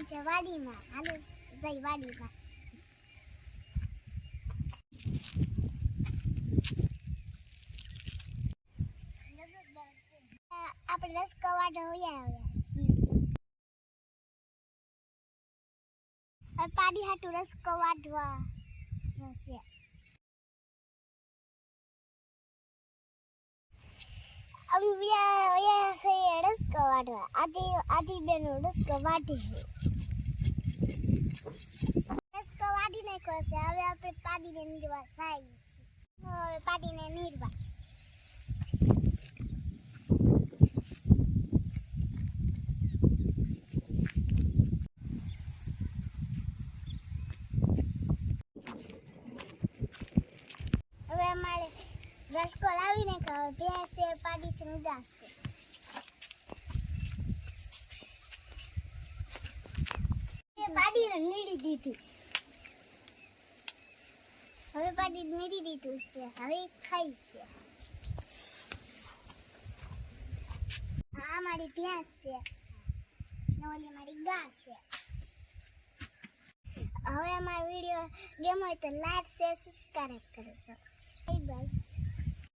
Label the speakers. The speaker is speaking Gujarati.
Speaker 1: જવાનું છે વાડીમાં. હાલો જઈ વાડીમાં. આપણે રસકો વાળો આવ્યા છીએ. પાડી હાટું રસકો વાઢવા છે. રસકો વાઢવા આધી બેનો રસકો વાઢી નાખ્યો છે. હવે આપણે પાડીને નીરવા જાય છે. હવે પાડીને નીરવા હવે અમારે રસકો લાવીને ખાવ ભેંસ છે, પાડી છે, ગાસ છે. પાડીને નીડી દીધું. હવે પાડી નીડી દીધું છે. હવે ખાઈ છે. આ મારી ભેંસ છે ને ઓલી મારી ગાસ છે. હવે અમારો વિડીયો ગમ્યો હોય તો લાઈક શેર સબસ્ક્રાઇબ કરજો. Bye bye.